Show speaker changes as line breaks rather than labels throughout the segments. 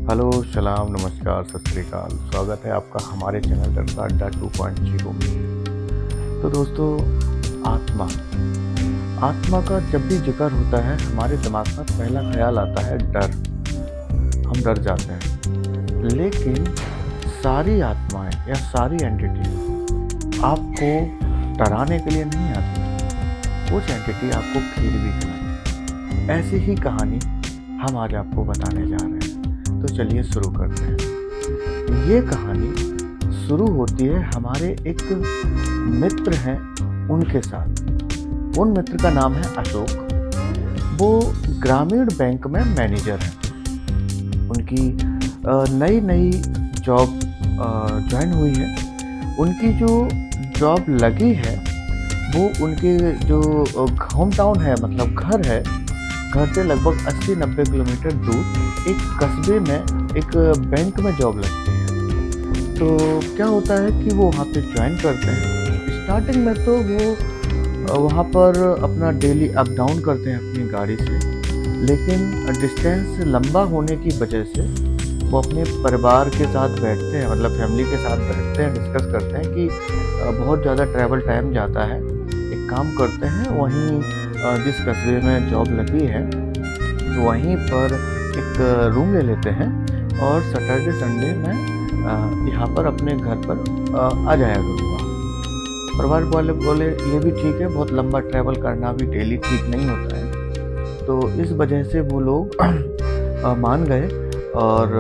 Hello, सलाम, नमस्कार, सत श्री अकाल। स्वागत है आपका हमारे चैनल डर का अड्डा 2.0 में। तो दोस्तों, आत्मा आत्मा का जब भी जिक्र होता है हमारे दिमाग में पहला ख्याल आता है डर। हम डर जाते हैं। लेकिन सारी आत्माएं या सारी एंटिटी आपको डराने के लिए नहीं आती। कुछ एंटिटी आपको खीर भी खिलाती। ऐसी ही कहानी हम आज आपको बताने जा रहे हैं। तो चलिए शुरू करते हैं। ये कहानी शुरू होती है हमारे एक मित्र हैं उनके साथ। उन मित्र का नाम है अशोक। वो ग्रामीण बैंक में मैनेजर हैं। उनकी नई नई जॉब ज्वाइन हुई है। उनकी जो जॉब लगी है वो उनके जो होम टाउन है, मतलब घर है, घर से लगभग 80-90 किलोमीटर दूर एक कस्बे में एक बैंक में जॉब लगती है। तो क्या होता है कि वो वहाँ पे ज्वाइन करते हैं। स्टार्टिंग में तो वो वहाँ पर अपना डेली अप डाउन करते हैं अपनी गाड़ी से, लेकिन डिस्टेंस लंबा होने की वजह से वो अपने परिवार के साथ बैठते हैं, मतलब फैमिली के साथ बैठते हैं, डिस्कस करते हैं कि बहुत ज़्यादा ट्रैवल टाइम जाता है। एक काम करते हैं, वहीं जिस कस्बे में जॉब लगी है वहीं पर एक रूम ले लेते हैं और सैटरडे संडे में यहाँ पर अपने घर पर आ जाया करूँगा। परिवार वाले बोले ये भी ठीक है, बहुत लंबा ट्रैवल करना भी डेली ठीक नहीं होता है। तो इस वजह से वो लोग मान गए और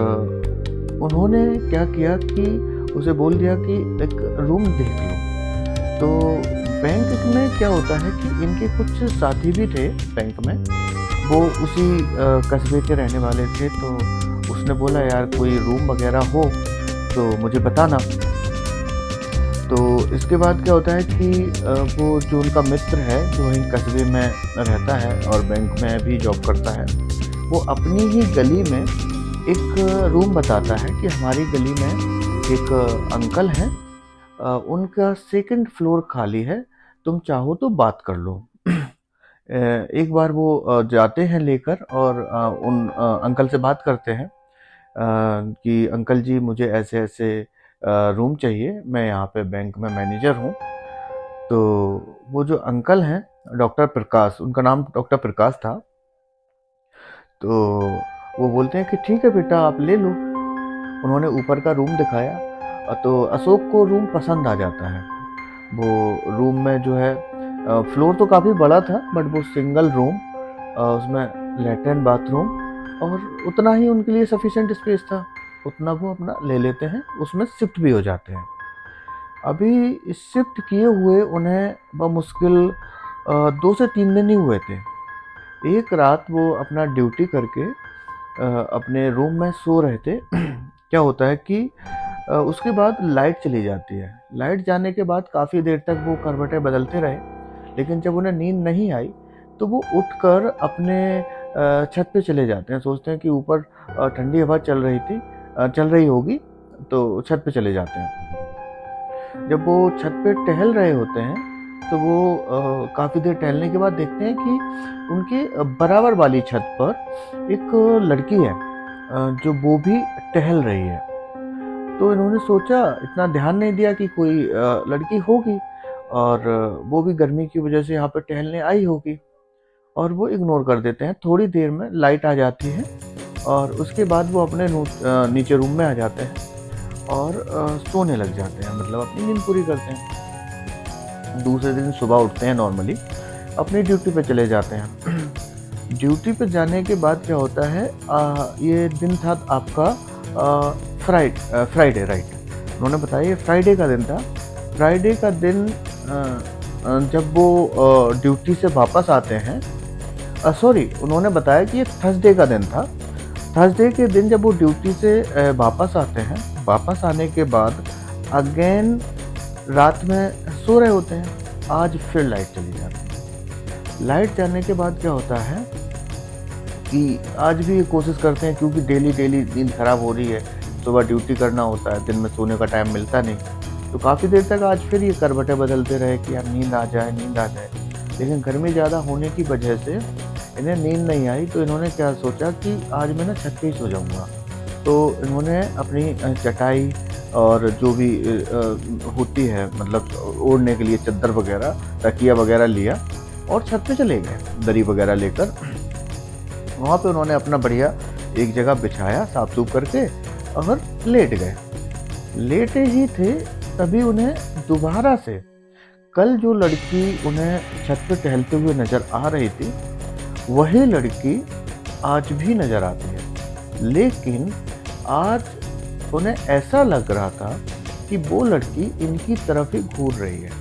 उन्होंने क्या किया कि उसे बोल दिया कि एक रूम देख लो। तो बैंक में क्या होता है कि इनके कुछ साथी भी थे बैंक में, वो उसी कस्बे के रहने वाले थे। तो उसने बोला यार कोई रूम वगैरह हो तो मुझे बताना। तो इसके बाद क्या होता है कि वो जो उनका मित्र है जो वहीं कस्बे में रहता है और बैंक में भी जॉब करता है, वो अपनी ही गली में एक रूम बताता है कि हमारी गली में एक अंकल हैं, उनका 2nd फ्लोर खाली है, तुम चाहो तो बात कर लो। एक बार वो जाते हैं लेकर और उन अंकल से बात करते हैं कि अंकल जी मुझे ऐसे ऐसे रूम चाहिए, मैं यहाँ पे बैंक में मैनेजर हूँ। तो वो जो अंकल हैं डॉक्टर प्रकाश, उनका नाम डॉक्टर प्रकाश था। तो वो बोलते हैं कि ठीक है बेटा आप ले लो। उन्होंने ऊपर का रूम दिखाया तो अशोक को रूम पसंद आ जाता है। वो रूम में जो है फ्लोर तो काफ़ी बड़ा था, बट वो सिंगल रूम, उसमें लैट्रिन बाथरूम और उतना ही उनके लिए सफिशिएंट स्पेस था, उतना वो अपना ले लेते हैं, उसमें शिफ्ट भी हो जाते हैं। अभी शिफ्ट किए हुए उन्हें बमुश्किल 2 से 3 दिन ही हुए थे। एक रात वो अपना ड्यूटी करके अपने रूम में सो रहे थे। क्या होता है कि उसके बाद लाइट चली जाती है। लाइट जाने के बाद काफ़ी देर तक वो करवटें बदलते रहे, लेकिन जब उन्हें नींद नहीं आई तो वो उठकर अपने छत पे चले जाते हैं। सोचते हैं कि ऊपर ठंडी हवा चल रही होगी, तो छत पे चले जाते हैं। जब वो छत पे टहल रहे होते हैं तो वो काफ़ी देर टहलने के बाद देखते हैं कि उनके बराबर वाली छत पर एक लड़की है जो वो भी टहल रही है। तो इन्होंने सोचा, इतना ध्यान नहीं दिया कि कोई लड़की होगी और वो भी गर्मी की वजह से यहाँ पे टहलने आई होगी, और वो इग्नोर कर देते हैं। थोड़ी देर में लाइट आ जाती है और उसके बाद वो अपने नीचे रूम में आ जाते हैं और सोने लग जाते हैं, मतलब अपनी नींद पूरी करते हैं। दूसरे दिन सुबह उठते हैं, नॉर्मली अपनी ड्यूटी पे चले जाते हैं। ड्यूटी पे जाने के बाद क्या होता है, ये दिन था आपका फ्राइडे, राइट। उन्होंने बताया ये फ्राइडे का दिन था। फ्राइडे का दिन जब वो ड्यूटी से वापस आते हैं, सॉरी, उन्होंने बताया कि ये थर्सडे का दिन था। थर्सडे के दिन जब वो ड्यूटी से वापस आते हैं, वापस आने के बाद अगेन रात में सो रहे होते हैं। आज फिर लाइट चली जाती है। लाइट जाने के बाद क्या होता है कि आज भी कोशिश करते हैं, क्योंकि डेली नींद खराब हो रही है, सुबह ड्यूटी करना होता है, दिन में सोने का टाइम मिलता नहीं। तो काफ़ी देर तक आज फिर ये करवटें बदलते रहे कि यार नींद आ जाए। लेकिन गर्मी ज़्यादा होने की वजह से इन्हें नींद नहीं आई। तो इन्होंने क्या सोचा कि आज मैं ना छत पे ही सो जाऊँगा। तो इन्होंने अपनी चटाई और जो भी होती है मतलब ओढ़ने के लिए चद्दर वगैरह, तकिया वगैरह लिया और छत पे चले गए दरी वगैरह लेकर। वहाँ पे उन्होंने अपना बढ़िया एक जगह बिछाया साफ सूफ करके और लेट गए। लेटे ही थे तभी उन्हें दोबारा से कल जो लड़की उन्हें छत पे टहलते हुए नजर आ रही थी वही लड़की आज भी नजर आती है, लेकिन आज उन्हें ऐसा लग रहा था कि वो लड़की इनकी तरफ ही घूर रही है,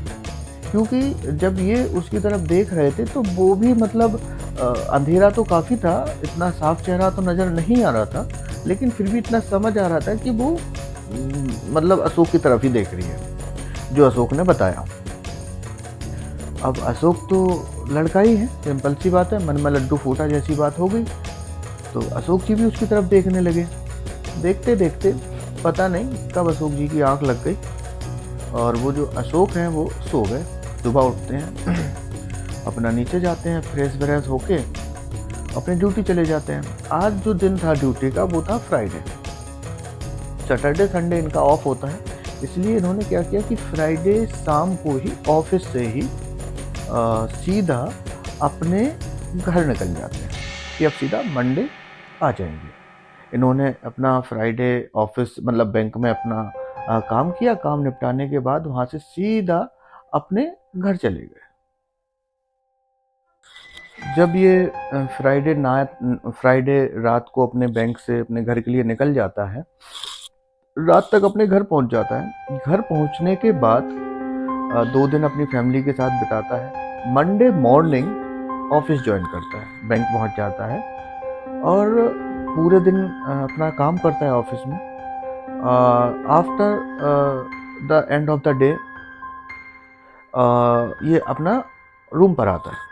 क्योंकि जब ये उसकी तरफ देख रहे थे तो वो भी मतलब अंधेरा तो काफ़ी था, इतना साफ चेहरा तो नज़र नहीं आ रहा था, लेकिन फिर भी इतना समझ आ रहा था कि वो मतलब अशोक की तरफ ही देख रही है जो अशोक ने बताया। अब अशोक तो लड़का ही है, सिंपल सी बात है, मन में लड्डू फूटा जैसी बात हो गई। तो अशोक जी भी उसकी तरफ देखने लगे। देखते देखते पता नहीं कब अशोक जी की आंख लग गई और वो जो अशोक हैं वो सो गए। सुबह उठते हैं, अपना नीचे जाते हैं, फ्रेश व्रेश होके अपनी ड्यूटी चले जाते हैं। आज जो दिन था ड्यूटी का वो था फ्राइडे। सैटरडे संडे इनका ऑफ होता है, इसलिए इन्होंने क्या किया कि फ्राइडे शाम को ही ऑफिस से ही सीधा अपने घर निकल जाते हैं कि अब सीधा मंडे आ जाएंगे। इन्होंने अपना फ्राइडे ऑफिस मतलब बैंक में अपना काम किया, काम निपटाने के बाद वहाँ से सीधा अपने घर चले गए। जब ये फ्राइडे रात को अपने बैंक से अपने घर के लिए निकल जाता है, रात तक अपने घर पहुंच जाता है। घर पहुंचने के बाद 2 दिन अपनी फैमिली के साथ बिताता है। मंडे मॉर्निंग ऑफिस ज्वाइन करता है, बैंक पहुंच जाता है और पूरे दिन अपना काम करता है ऑफिस में। After the end of the day ये अपना रूम पर आता है।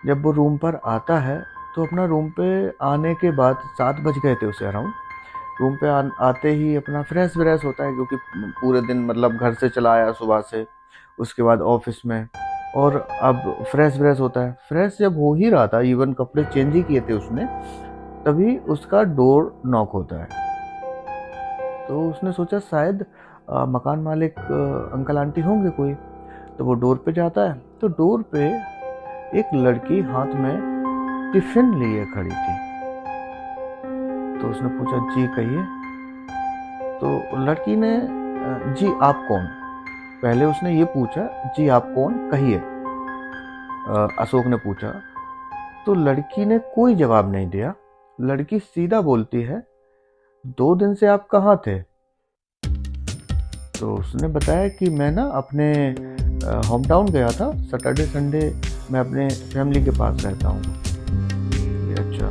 जब वो रूम पर आता है तो अपना रूम पे आने के बाद 7 बज गए थे उसे अराउंड। रूम पे आते ही अपना फ्रेश व्रेश होता है, क्योंकि पूरे दिन मतलब घर से चला आया सुबह से, उसके बाद ऑफिस में, और अब फ्रेश व्रेश होता है। फ्रेश जब हो ही रहा था, इवन कपड़े चेंज ही किए थे उसने, तभी उसका डोर नॉक होता है। तो उसने सोचा शायद मकान मालिक अंकल आंटी होंगे कोई, तो वो डोर पे जाता है तो डोर पे एक लड़की हाथ में टिफिन लिए खड़ी थी। तो उसने पूछा जी कहिए। तो लड़की ने जी आप कौन, पहले उसने ये पूछा जी आप कौन कहिए, अशोक ने पूछा। तो लड़की ने कोई जवाब नहीं दिया। लड़की सीधा बोलती है 2 दिन से आप कहाँ थे। तो उसने बताया कि मैं ना अपने होम टाउन गया था, सैटरडे संडे मैं अपने फैमिली के पास रहता हूँ। अच्छा।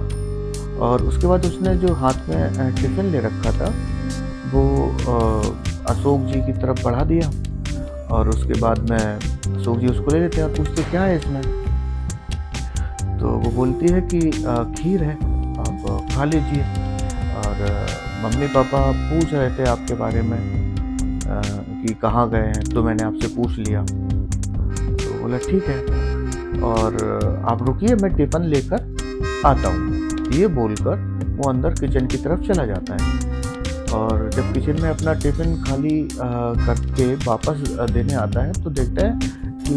और उसके बाद उसने जो हाथ में टिफ़िन ले रखा था वो अशोक जी की तरफ बढ़ा दिया, और उसके बाद में अशोक जी उसको ले लेते हैं और पूछते क्या है इसमें। तो वो बोलती है कि खीर है, आप खा लीजिए। और मम्मी पापा पूछ रहे थे आपके बारे में कि कहाँ गए हैं, तो मैंने आपसे पूछ लिया। तो बोला ठीक है, और आप रुकिए मैं टिफ़िन लेकर आता हूँ। ये बोलकर वो अंदर किचन की तरफ चला जाता है, और जब किचन में अपना टिफ़िन खाली करके वापस देने आता है तो देखता है कि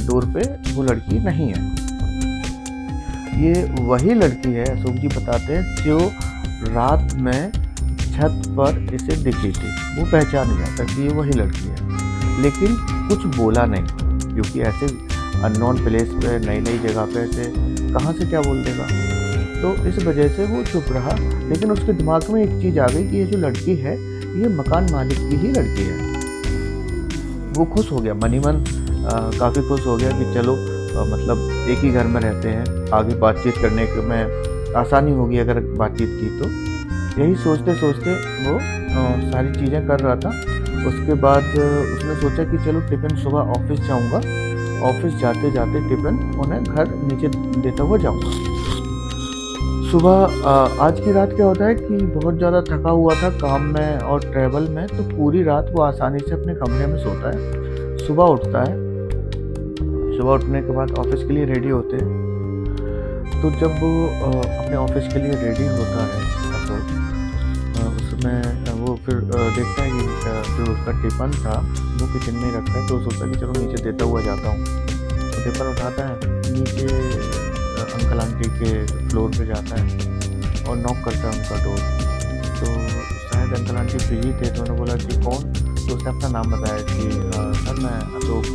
डोर पे वो लड़की नहीं है। ये वही लड़की है, अशोक जी बताते हैं, जो रात में छत पर इसे दिखी थी। वो पहचान गया था कि ये वही लड़की है, लेकिन कुछ बोला नहीं, क्योंकि ऐसे अननोन प्लेस पे नई जगह पे ऐसे कहाँ से क्या बोल देगा। तो इस वजह से वो चुप रहा। लेकिन उसके दिमाग में एक चीज़ आ गई कि ये जो लड़की है ये मकान मालिक की ही लड़की है। वो खुश हो गया, मन ही मन काफ़ी खुश हो गया कि चलो मतलब एक ही घर में रहते हैं, आगे बातचीत करने में आसानी होगी अगर बातचीत की तो। यही सोचते सोचते वो सारी चीज़ें कर रहा था। उसके बाद उसने सोचा कि चलो टिफ़िन सुबह ऑफिस जाऊंगा, ऑफिस जाते जाते टिफ़िन उन्हें घर नीचे देता हुआ जाऊंगा। सुबह आज की रात क्या होता है कि बहुत ज़्यादा थका हुआ था काम में और ट्रैवल में, तो पूरी रात वो आसानी से अपने कमरे में सोता है। सुबह उठता है, सुबह उठने के बाद ऑफिस के लिए रेडी होते हैं। तो जब वो अपने ऑफिस के लिए रेडी होता है अशोक, उसमें वो फिर देखता है कि जो उसका टिफ़िन था वो किचन में ही रखा है, तो सोचता है कि चलो नीचे देता हुआ जाता हूँ। तो टिफ़िन उठाता है, नीचे अंकल आंटी के फ्लोर पे जाता है और नॉक करता है उनका डोर। तो शायद अंकल आंटी फ्री ही थे, तो उन्होंने बोला कि कौन? तो उसने अपना नाम बताया कि सर मैं अशोक।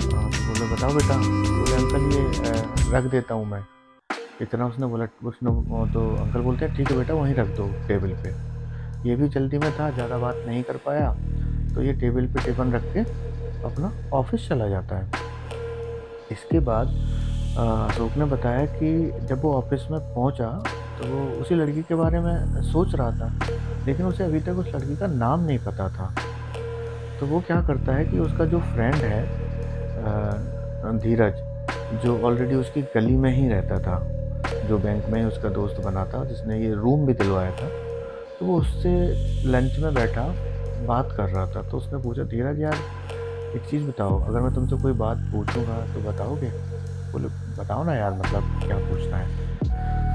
तो बोले बताओ बेटा। तो बोले अंकल ये रख देता हूँ मैं। इतना उसने बोला, उसने तो अंकल बोलते हैं ठीक है बेटा वहीं रख दो टेबल पे। ये भी जल्दी में था, ज़्यादा बात नहीं कर पाया, तो ये टेबल पे टिफ़िन रख के अपना ऑफ़िस चला जाता है। इसके बाद अशोक ने बताया कि जब वो ऑफ़िस में पहुंचा तो वो उसी लड़की के बारे में सोच रहा था, लेकिन उसे अभी तक उस लड़की का नाम नहीं पता था। तो वो क्या करता है कि उसका जो फ्रेंड है धीरज, जो ऑलरेडी उसकी गली में ही रहता था, जो बैंक में ही उसका दोस्त बना था, जिसने ये रूम भी दिलवाया था, तो वो उससे लंच में बैठा बात कर रहा था। तो उसने पूछा, धीरज यार एक चीज़ बताओ, अगर मैं तुमसे कोई बात पूछूंगा तो बताओगे? बोले बताओ ना यार, मतलब क्या पूछना है?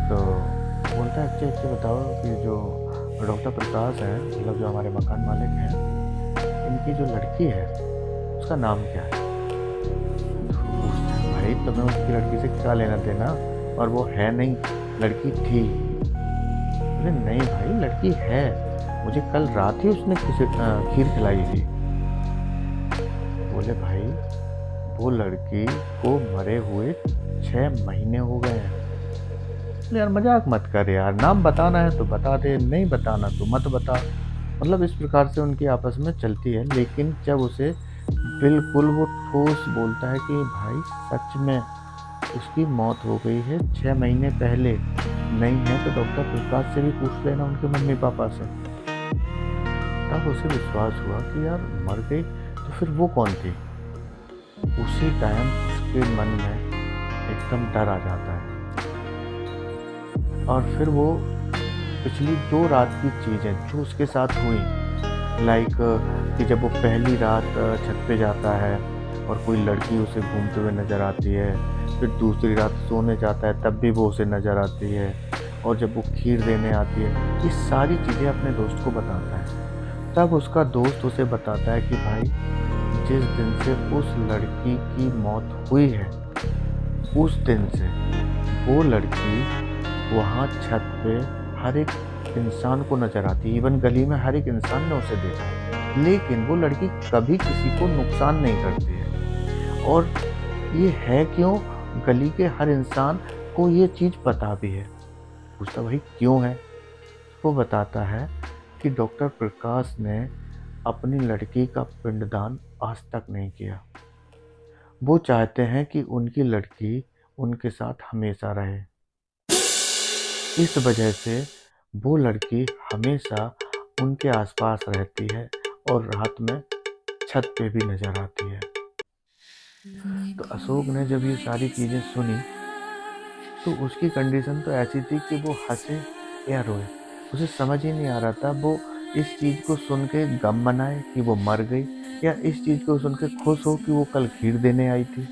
तो बोलता है अच्छे अच्छे बताओ कि जो डॉक्टर प्रकाश है, मतलब जो हमारे मकान मालिक हैं, इनकी जो लड़की है उसका नाम क्या है? तो पूछता है भाई तुम्हें उसकी लड़की से क्या लेना देना, और वो है नहीं, लड़की थी। बोले नहीं भाई लड़की है, मुझे कल रात ही उसने खीर खिलाई थी। बोले भाई वो लड़की को मरे हुए 6 महीने हो गए हैं। बोले यार मजाक मत कर यार, नाम बताना है तो बता दे, नहीं बताना तो मत बता। मतलब इस प्रकार से उनकी आपस में चलती है। लेकिन जब उसे बिल्कुल वो ठोस बोलता है कि भाई सच में उसकी मौत हो गई है 6 महीने पहले, नहीं है तो डॉक्टर प्रकाश से भी पूछ लेना, उनके मम्मी पापा से। तब उसे विश्वास हुआ कि यार मर गई तो फिर वो कौन थी। उसी टाइम उसके मन में एकदम डर आ जाता है, और फिर वो पिछली 2 रात की चीज़ें जो उसके साथ हुई, लाइक कि जब वो पहली रात छत पे जाता है और कोई लड़की उसे घूमते हुए नज़र आती है, फिर दूसरी रात सोने जाता है तब भी वो उसे नज़र आती है, और जब वो खीर देने आती है, ये सारी चीज़ें अपने दोस्त को बताता है। तब उसका दोस्त उसे बताता है कि भाई जिस दिन से उस लड़की की मौत हुई है, उस दिन से वो लड़की वहाँ छत पे हर एक इंसान को नज़र आती है, इवन गली में हर एक इंसान ने उसे देखा, लेकिन वो लड़की कभी किसी को नुकसान नहीं करती है। और ये है क्यों? गली के हर इंसान को ये चीज़ पता भी है। पूछता भाई क्यों है? वो बताता है कि डॉक्टर प्रकाश ने अपनी लड़की का पिंडदान आज तक नहीं किया। वो चाहते हैं कि उनकी लड़की उनके साथ हमेशा रहे। इस वजह से वो लड़की हमेशा उनके आसपास रहती है और रात में छत पे भी नज़र आती है। तो अशोक ने जब ये सारी चीज़ें सुनी तो उसकी कंडीशन तो ऐसी थी कि वो हंसे या रोए, उसे समझ ही नहीं आ रहा था। वो इस चीज़ को सुन के गम मनाए कि वो मर गई, या इस चीज़ को सुन के खुश हो कि वो कल खीर देने आई थी।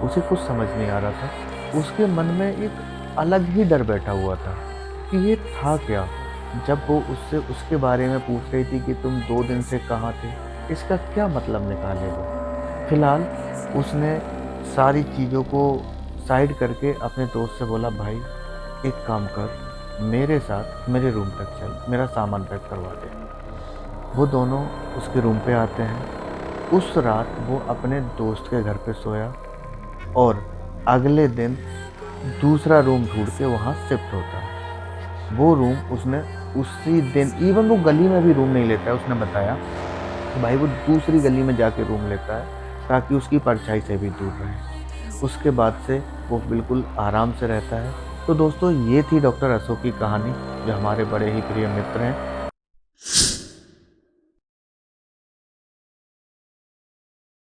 उसे कुछ समझ नहीं आ रहा था। उसके मन में एक अलग ही डर बैठा हुआ था कि ये था क्या। जब वो उससे उसके बारे में पूछ रही थी कि तुम 2 दिन से कहाँ थे, इसका क्या मतलब निकाले वो। फिलहाल उसने सारी चीज़ों को साइड करके अपने दोस्त से बोला, भाई एक काम कर, मेरे साथ मेरे रूम तक चल, मेरा सामान पैक करवा दे। वो दोनों उसके रूम पे आते हैं। उस रात वो अपने दोस्त के घर पे सोया, और अगले दिन दूसरा रूम ढूंढ के वहाँ शिफ्ट होता है। वो रूम उसने उसी दिन, इवन वो गली में भी रूम नहीं लेता है, उसने बताया कि भाई वो दूसरी गली में जाके रूम लेता है ताकि उसकी परछाई से भी दूर रहे। उसके बाद से वो बिल्कुल आराम से रहता है। तो दोस्तों ये थी डॉक्टर अशोक की कहानी, जो हमारे बड़े ही प्रिय मित्र हैं।